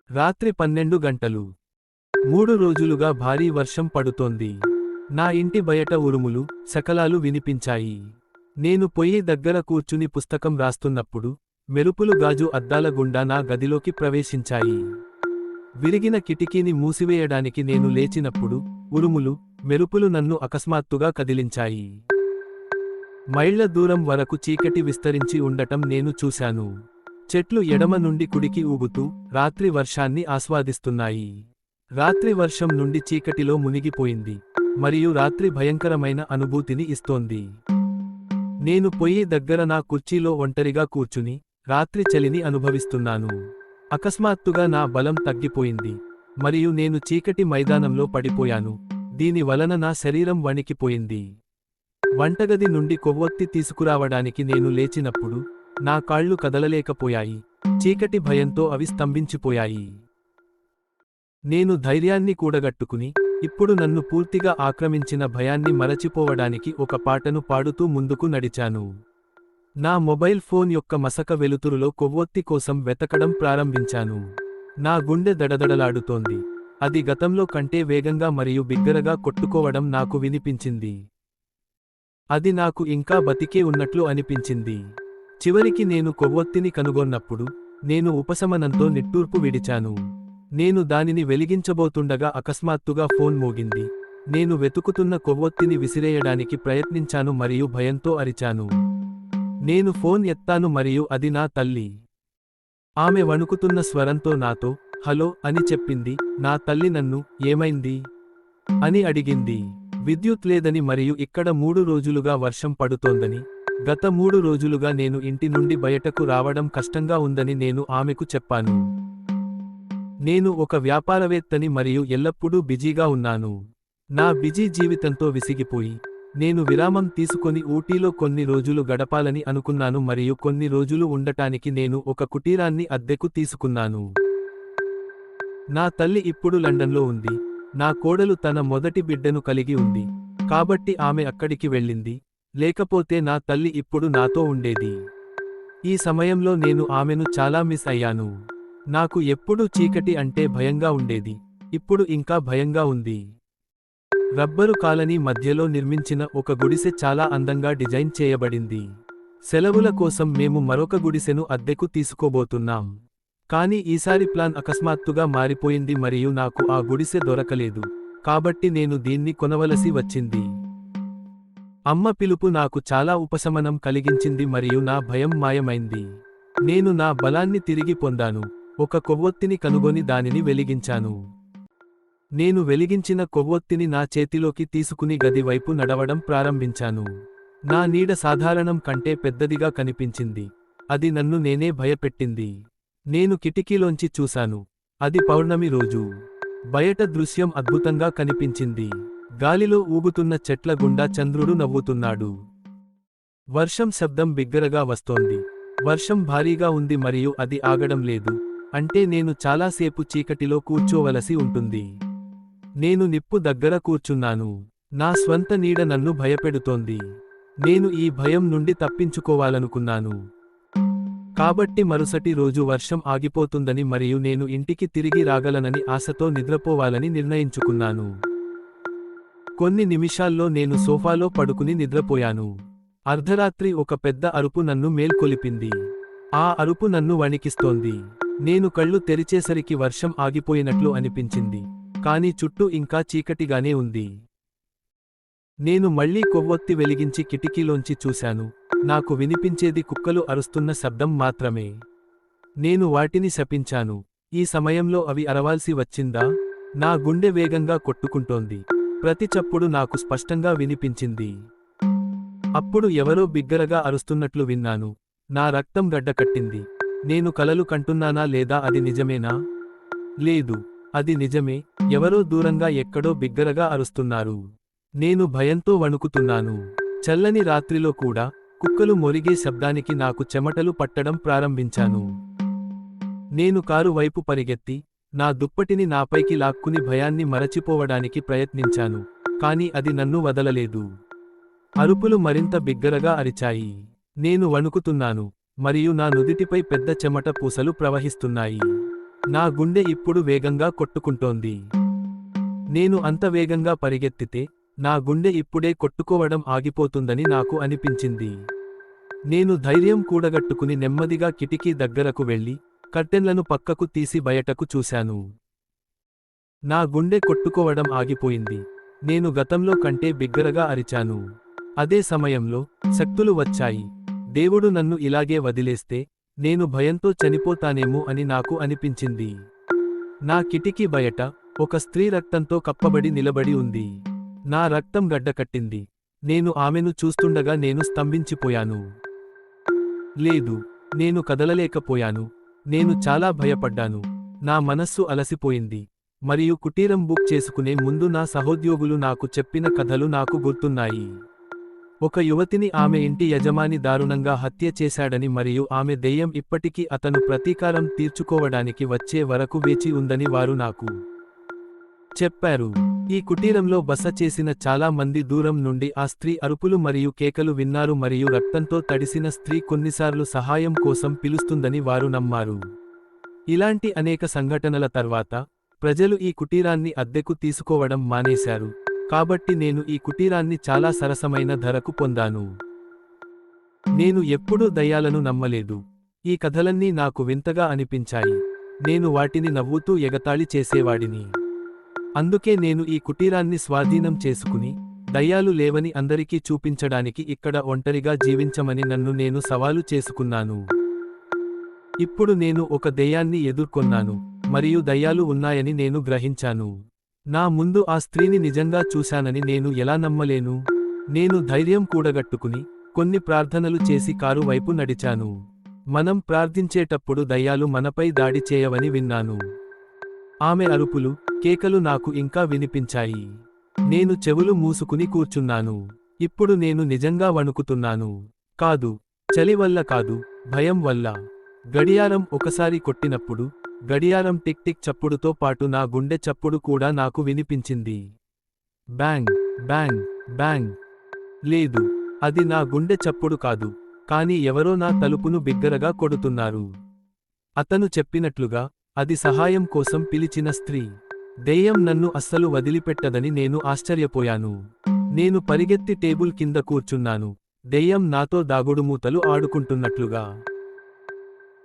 రాత్రి 12 గంటలు. 3 రోజులుగా భారీ వర్షం పడుతోంది. నా ఇంటి బయట ఉరుములు, శకలాలు వినిపించాయి. నేను పొయ్యి దగ్గర కూర్చుని పుస్తకం రాస్తున్నప్పుడు, మెరుపులు గాజు అద్దాల గుండా నా గదిలోకి ప్రవేశించాయి. విరిగిన కిటికీని మూసివేయడానికి నేను లేచినప్పుడు, ఉరుములు, మెరుపులు నన్ను అకస్మాత్తుగా కదిలించాయి. మైళ్ల దూరం వరకు చీకటి విస్తరించి ఉండటం నేను చూశాను. చెట్లు ఎడమ నుండి కుడికి ఊగుతూ, రాత్రి వర్షాన్ని ఆస్వాదిస్తున్నాయి. రాత్రి వర్షం నుండి చీకటిలో మునిగిపోయింది, మరియు రాత్రి భయంకరమైన అనుభూతిని ఇస్తోంది. నేను పొయ్యి దగ్గర నా కుర్చీలో ఒంటరిగా కూర్చుని, రాత్రి చలిని అనుభవిస్తున్నాను. అకస్మాత్తుగా నా బలం తగ్గిపోయింది, మరియు నేను చీకటి మైదానంలో పడిపోయాను. దీని వలన నా శరీరం వణికిపోయింది. వంటగది నుండి కొవ్వొత్తి తీసుకురావడానికి నేను లేచినప్పుడు, నా కాళ్ళు కదలలేకపోయాయి. చీకటి భయంతో అవి స్తంభించిపోయాయి. నేను ధైర్యాన్ని కూడగట్టుకుని, ఇప్పుడు నన్ను పూర్తిగా ఆక్రమించిన భయాన్ని మరచిపోవడానికి ఒక పాటను పాడుతూ ముందుకు నడిచాను. నా మొబైల్ ఫోన్ యొక్క మసక వెలుతురులో కొవ్వొత్తి కోసం వెతకడం ప్రారంభించాను. నా గుండె దడదడలాడుతోంది. అది గతంలో కంటే వేగంగా మరియు బిగ్గరగా కొట్టుకోవడం నాకు వినిపించింది. అది నాకు ఇంకా బతికే ఉన్నట్లు అనిపించింది. చివరికి నేను కొవ్వొత్తిని కనుగొన్నప్పుడు, నేను ఉపశమనంతో నిట్టూర్పు విడిచాను. నేను దానిని వెలిగించబోతుండగా అకస్మాత్తుగా ఫోన్ మోగింది. నేను వెతుకుతున్న కొవ్వొత్తిని విసిరేయడానికి ప్రయత్నించాను మరియు భయంతో అరిచాను. నేను ఫోన్ ఎత్తాను మరియు అది నా తల్లి. ఆమె వణుకుతున్న స్వరంతో నాతో, హలో అని చెప్పింది. నా తల్లి నన్ను, ఏమైంది అని అడిగింది. విద్యుత్ లేదని మరియు ఇక్కడ 3 రోజులుగా వర్షం పడుతోందని, గత 3 రోజులుగా నేను ఇంటి నుండి బయటకు రావడం కష్టంగా ఉందని నేను ఆమెకు చెప్పాను. నేను ఒక వ్యాపారవేత్తని మరియు ఎల్లప్పుడూ బిజీగా ఉన్నాను. నా బిజీ జీవితంతో విసిగిపోయి, నేను విరామం తీసుకొని ఊటీలో కొన్ని రోజులు గడపాలని అనుకున్నాను మరియు కొన్ని రోజులు ఉండటానికి నేను ఒక కుటీరాన్ని అద్దెకు తీసుకున్నాను. నా తల్లి ఇప్పుడు లండన్లో ఉంది. నా కోడలు తన మొదటి బిడ్డను కలిగి ఉంది, కాబట్టి ఆమె అక్కడికి వెళ్ళింది. లేకపోతే నా తల్లి ఇప్పుడు నాతో ఉండేది. ఈ సమయంలో నేను ఆమెను చాలా మిస్ అయ్యాను. నాకు ఎప్పుడూ చీకటి అంటే భయంగా ఉండేది. ఇప్పుడు ఇంకా భయంగా ఉంది. రబ్బరు కాలనీ మధ్యలో నిర్మించిన ఒక గుడిసె చాలా అందంగా డిజైన్ చేయబడింది. సెలవుల కోసం మేము మరొక గుడిసెను అద్దెకు తీసుకోబోతున్నాం. కానీ ఈసారి ప్లాన్ అకస్మాత్తుగా మారిపోయింది మరియు నాకు ఆ గుడిసె దొరకలేదు, కాబట్టి నేను దీన్ని కొనవలసి వచ్చింది. అమ్మ పిలుపు నాకు చాలా ఉపశమనం కలిగించింది మరియు నా భయం మాయమైంది. నేను నా బలాన్ని తిరిగి పొందాను. ఒక కొవ్వొత్తిని కనుగొని దానిని వెలిగించాను. నేను వెలిగించిన కొవ్వొత్తిని నా చేతిలోకి తీసుకుని గది వైపు నడవడం ప్రారంభించాను. నా నీడ సాధారణం కంటే పెద్దదిగా కనిపించింది. అది నన్ను నేనే భయపెట్టింది. నేను కిటికీలోంచి చూశాను. అది పౌర్ణమి రోజు. బయట దృశ్యం అద్భుతంగా కనిపించింది. గాలిలో ఊగుతున్న చెట్ల గుండా చంద్రుడు నవ్వుతున్నాడు. వర్షం శబ్దం బిగ్గరగా వస్తోంది. వర్షం భారీగా ఉంది మరియు అది ఆగడం లేదు. అంటే నేను చాలాసేపు చీకటిలో కూర్చోవలసి ఉంటుంది. నేను నిప్పు దగ్గర కూర్చున్నాను. నా స్వంత నీడ నన్ను భయపెడుతోంది. నేను ఈ భయం నుండి తప్పించుకోవాలనుకున్నాను. కాబట్టి మరుసటి రోజు వర్షం ఆగిపోతుందని మరియు నేను ఇంటికి తిరిగి రాగలనని ఆశతో నిద్రపోవాలని నిర్ణయించుకున్నాను. కొన్ని నిమిషాల్లో నేను సోఫాలో పడుకుని నిద్రపోయాను. అర్ధరాత్రి ఒక పెద్ద అరుపు నన్ను మేల్కొలిపింది. ఆ అరుపు నన్ను వణికిస్తోంది. నేను కళ్ళు తెరిచేసరికి వర్షం ఆగిపోయినట్లు అనిపించింది, కానీ చుట్టూ ఇంకా చీకటిగానే ఉంది. నేను మళ్లీ కొవ్వొత్తి వెలిగించి కిటికీలోంచి చూశాను. నాకు వినిపించేది కుక్కలు అరుస్తున్న శబ్దం మాత్రమే. నేను వాటిని శపించాను. ఈ సమయంలో అవి అరవాల్సి వచ్చిందా? నా గుండె వేగంగా కొట్టుకుంటోంది. ప్రతి చప్పుడు నాకు స్పష్టంగా వినిపించింది. అప్పుడు ఎవరో బిగ్గరగా అరుస్తున్నట్లు విన్నాను. నా రక్తం గడ్డకట్టింది. నేను కలలు కంటున్నానా లేదా అది నిజమేనా? లేదు, అది నిజమే. ఎవరో దూరంగా ఎక్కడో బిగ్గరగా అరుస్తున్నారు. నేను భయంతో వణుకుతున్నాను. చల్లని రాత్రిలో కూడా, కుక్కలు మొరిగే శబ్దానికి నాకు చెమటలు పట్టడం ప్రారంభించాను. నేను కారు వైపు పరిగెత్తి, నా దుప్పటిని నాపైకి లాక్కుని భయాన్ని మరచిపోవడానికి ప్రయత్నించాను, కానీ అది నన్ను వదలలేదు. అరుపులు మరింత బిగ్గరగా అరిచాయి. నేను వణుకుతున్నాను, మరియు నా నుదిటిపై పెద్ద చెమట పూసలు ప్రవహిస్తున్నాయి. నా గుండె ఇప్పుడు వేగంగా కొట్టుకుంటోంది. నేను అంత వేగంగా పరిగెత్తితే నా గుండె ఇప్పుడే కొట్టుకోవడం ఆగిపోతుందని నాకు అనిపించింది. నేను ధైర్యం కూడగట్టుకుని నెమ్మదిగా కిటికీ దగ్గరకు వెళ్లి కర్టెన్లను పక్కకు తీసి బయటకు చూశాను. నా గుండె కొట్టుకోవడం ఆగిపోయింది. నేను గతంలో కంటే బిగ్గరగా అరిచాను. అదే సమయంలో శక్తులు వచ్చాయి. దేవుడు నన్ను ఇలాగే వదిలేస్తే నేను భయంతో చనిపోతానేమో అని నాకు అనిపించింది. నా కిటికీ బయట ఒక స్త్రీ రక్తంతో కప్పబడి నిలబడి ఉంది. నా రక్తం గడ్డకట్టింది. నేను ఆమెను చూస్తుండగా నేను స్తంభించిపోయాను. లేదు, నేను కదలలేకపోయాను. నేను చాలా భయపడ్డాను. నా మనస్సు అలసిపోయింది. మరియు కుటీరం బుక్ చేసుకునే ముందు నా సహోద్యోగులు నాకు చెప్పిన కథలు నాకు గుర్తున్నాయి. ఒక యువతిని ఆమె ఇంటి యజమాని దారుణంగా హత్య చేశాడని మరియు ఆమె దెయ్యం ఇప్పటికీ అతను ప్రతీకారం తీర్చుకోవడానికి వచ్చే వరకు వేచి ఉందని వారు నాకు చెప్పారు. ఈ కుటీరంలో బస చేసిన చాలా మంది దూరం నుండి ఆ స్త్రీ అరుపులు మరియు కేకలు విన్నారు మరియు రక్తంతో తడిసిన స్త్రీ కొన్నిసార్లు సహాయం కోసం పిలుస్తుందని వారు నమ్మారు. ఇలాంటి అనేక సంఘటనల తర్వాత ప్రజలు ఈ కుటీరాన్ని అద్దెకు తీసుకోవడం మానేశారు. కాబట్టి నేను ఈ కుటీరాన్ని చాలా సరసమైన ధరకు పొందాను. నేను ఎప్పుడూ దయ్యాలను నమ్మలేదు. ఈ కథలన్నీ నాకు వింతగా అనిపించాయి. నేను వాటిని నవ్వుతూ ఎగతాళి చేసేవాడిని. అందుకే నేను ఈ కుటీరాన్ని స్వాధీనం చేసుకుని దయ్యాలు లేవని అందరికీ చూపించడానికి ఇక్కడ ఒంటరిగా జీవించమని నన్ను నేను సవాలు చేసుకున్నాను. ఇప్పుడు నేను ఒక దెయ్యాన్ని ఎదుర్కొన్నాను మరియు దయ్యాలు ఉన్నాయని నేను గ్రహించాను. నా ముందు ఆ స్త్రీని నిజంగా చూశానని నేను ఎలా నమ్మలేను? నేను ధైర్యం కూడగట్టుకుని కొన్ని ప్రార్థనలు చేసి కారు వైపు నడిచాను. మనం ప్రార్థించేటప్పుడు దయ్యాలు మనపై దాడి చేయవని విన్నాను. ఆమె అరుపులు, కేకలు నాకు ఇంకా వినిపించాయి. నేను చెవులు మూసుకుని కూర్చున్నాను. ఇప్పుడు నేను నిజంగా వణుకుతున్నాను. కాదు, చలి వల్ల కాదు, భయం వల్ల. గడియారం ఒకసారి కొట్టినప్పుడు గడియారం టిక్ టిక్ చప్పుడుతో పాటు నా గుండె చప్పుడు కూడా నాకు వినిపించింది. Bang bang bang. లేదు, అది నా గుండె చప్పుడు కాదు, కానీ ఎవరో నా తలుపును బిగ్గరగా కొడుతున్నారు. అతను చెప్పినట్లుగా అది సహాయం కోసం పిలిచిన స్త్రీ. దెయ్యం నన్ను అస్సలు వదిలిపెట్టదని నేను ఆశ్చర్యపోయాను. నేను పరిగెత్తి టేబుల్ కింద కూర్చున్నాను. దెయ్యం నాతో దాగుడుమూతలు ఆడుకుంటున్నట్లుగా.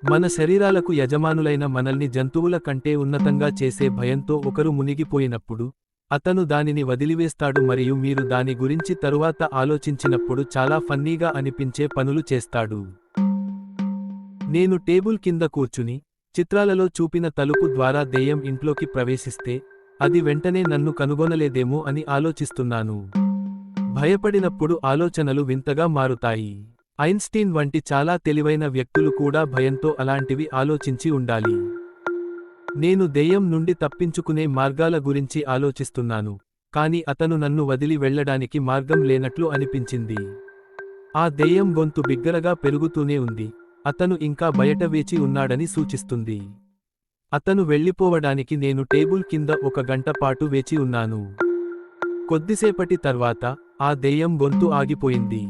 మన శరీరాలకు యజమానులైన మనల్ని జంతువుల కంటే ఉన్నతంగా చేసే భయంతో ఒకరు మునిగిపోయినప్పుడు అతను దానిని వదిలివేస్తాడు మరియు మీరు దాని గురించి తరువాత ఆలోచించినప్పుడు చాలా ఫన్నీగా అనిపించే పనులు చేస్తాడు. నేను టేబుల్ కింద కూర్చుని చిత్రాలలో చూపిన తలుపు ద్వారా దెయ్యం ఇంట్లోకి ప్రవేశిస్తే అది వెంటనే నన్ను కనుగొనలేదేమో అని ఆలోచిస్తున్నాను. భయపడినప్పుడు ఆలోచనలు వింతగా మారుతాయి. ఐన్స్టీన్ వంటి చాలా తెలివైన వ్యక్తులు కూడా భయంతో అలాంటివి ఆలోచించి ఉండాలి. నేను దెయ్యం నుండి తప్పించుకునే మార్గాల గురించి ఆలోచిస్తున్నాను, కాని అతను నన్ను వదిలి వెళ్లడానికి మార్గం లేనట్లు అనిపించింది. ఆ దెయ్యం గొంతు బిగ్గరగా పెరుగుతూనే ఉంది. అతను ఇంకా బయట వేచి ఉన్నాడని సూచిస్తుంది. అతను వెళ్ళిపోవడానికి నేను టేబుల్ కింద 1 గంట పాటు వేచి ఉన్నాను. కొద్దిసేపటి తర్వాత ఆ దెయ్యం గొంతు ఆగిపోయింది.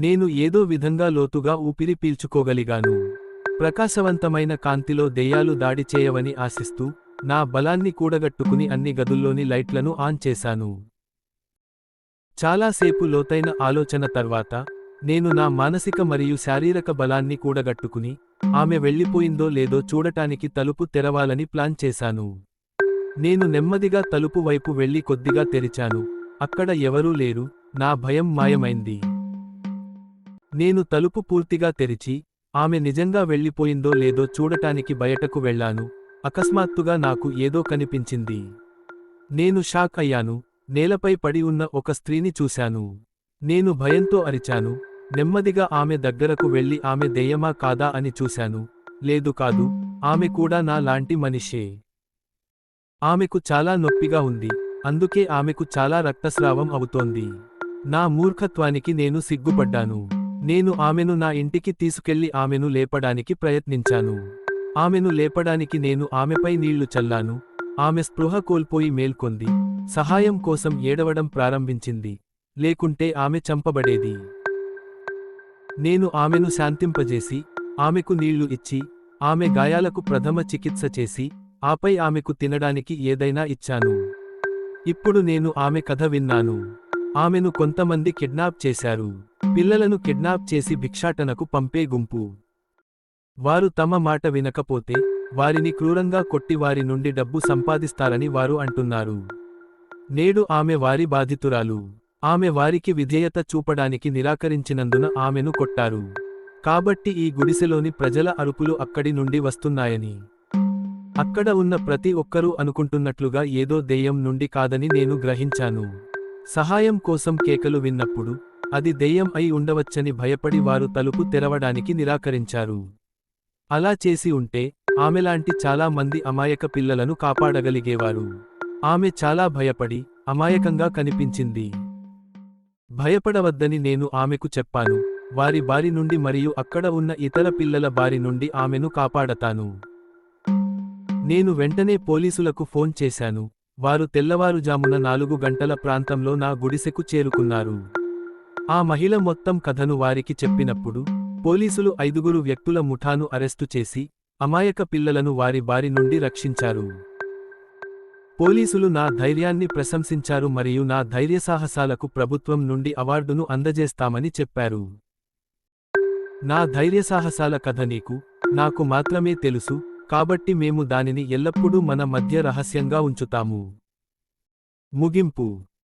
నేను ఏదో విధంగా లోతుగా ఊపిరి పీల్చుకోగలిగాను. ప్రకాశవంతమైన కాంతిలో దెయ్యాలు దాడి చేయవని ఆశిస్తూ నా బలాన్ని కూడగట్టుకుని అన్ని గదుల్లోని లైట్లను ఆన్ చేశాను. చాలాసేపు లోతైన ఆలోచన తర్వాత నేను నా మానసిక మరియు శారీరక బలాన్ని కూడగట్టుకుని ఆమె వెళ్ళిపోయిందో లేదో చూడటానికి తలుపు తెరవాలని ప్లాన్ చేశాను. నేను నెమ్మదిగా తలుపు వైపు వెళ్లి కొద్దిగా తెరిచాను. అక్కడ ఎవరూ లేరు. నా భయం మాయమైంది. నేను తలుపు పూర్తిగా తెరిచి ఆమె నిజంగా వెళ్ళిపోయిందో లేదో చూడటానికి బయటకు వెళ్లాను. అకస్మాత్తుగా నాకు ఏదో కనిపించింది. నేను షాక్ అయ్యాను. నేలపై పడి ఉన్న ఒక స్త్రీని చూశాను. నేను భయంతో అరిచాను. నెమ్మదిగా ఆమె దగ్గరకు వెళ్లి ఆమె దెయ్యమా కాదా అని చూశాను. లేదు, కాదు, ఆమె కూడా నా లాంటి మనిషే. ఆమెకు చాలా నొప్పిగా ఉంది, అందుకే ఆమెకు చాలా రక్తస్రావం అవుతోంది. నా మూర్ఖత్వానికి నేను సిగ్గుపడ్డాను. నేను ఆమెను నా ఇంటికి తీసుకెళ్లి ఆమెను లేపడానికి ప్రయత్నించాను. ఆమెను లేపడానికి నేను ఆమెపై నీళ్లు చల్లాను. ఆమె స్పృహ కోల్పోయి మేల్కొంది. సహాయం కోసం ఏడవడం ప్రారంభించింది. లేకుంటే ఆమె చంపబడేది. నేను ఆమెను శాంతింపజేసి ఆమెకు నీళ్లు ఇచ్చి ఆమె గాయాలకు ప్రథమ చికిత్స చేసి ఆపై ఆమెకు తినడానికి ఏదైనా ఇచ్చాను. ఇప్పుడు నేను ఆమె కథ విన్నాను. ఆమెను కొంతమంది కిడ్నాప్ చేశారు. పిల్లలను కిడ్నాప్ చేసి భిక్షాటనకు పంపే గుంపు. వారు తమ మాట వినకపోతే వారిని క్రూరంగా కొట్టి వారి నుండి డబ్బు సంపాదిస్తారని వారు అంటున్నారు. నేడు ఆమె వారి బాధితురాలు. ఆమె వారికి విధేయత చూపడానికి నిరాకరించినందున ఆమెను కొట్టారు. కాబట్టి ఈ గుడిసెలోని ప్రజల అరుపులు అక్కడి నుండి వస్తున్నాయని, అక్కడ ఉన్న ప్రతి ఒక్కరూ అనుకుంటున్నట్లుగా ఏదో దెయ్యం నుండి కాదని నేను గ్రహించాను. సహాయం కోసం కేకలు విన్నప్పుడు అది దెయ్యం అయి ఉండవచ్చని భయపడి వారు తలుపు తెరవడానికి నిరాకరించారు. అలా చేసి ఉంటే ఆమెలాంటి చాలా మంది అమాయక పిల్లలను కాపాడగలిగేవారు. ఆమె చాలా భయపడి అమాయకంగా కనిపించింది. భయపడవద్దని నేను ఆమెకు చెప్పాను. వారి బారి నుండి మరియు అక్కడ ఉన్న ఇతర పిల్లల బారి నుండి ఆమెను కాపాడతాను. నేను వెంటనే పోలీసులకు ఫోన్ చేశాను. వారు తెల్లవారుజామున 4 గంటల ప్రాంతంలో నా గుడిసెకు చేరుకున్నారు. ఆ మహిళ మొత్తం కథను వారికి చెప్పినప్పుడు పోలీసులు 5 వ్యక్తుల ముఠాను అరెస్టు చేసి అమాయక పిల్లలను వారి బారి నుండి రక్షించారు. పోలీసులు నా ధైర్యాన్ని ప్రశంసించారు మరియు నా ధైర్యసాహసాలకు ప్రభుత్వం నుండి అవార్డును అందజేస్తామని చెప్పారు. నా ధైర్యసాహసాల కథ నీకు, నాకు మాత్రమే తెలుసు, కాబట్టి మేము దానిని ఎల్లప్పుడూ మన మధ్య రహస్యంగా ఉంచుతాము. ముగింపు.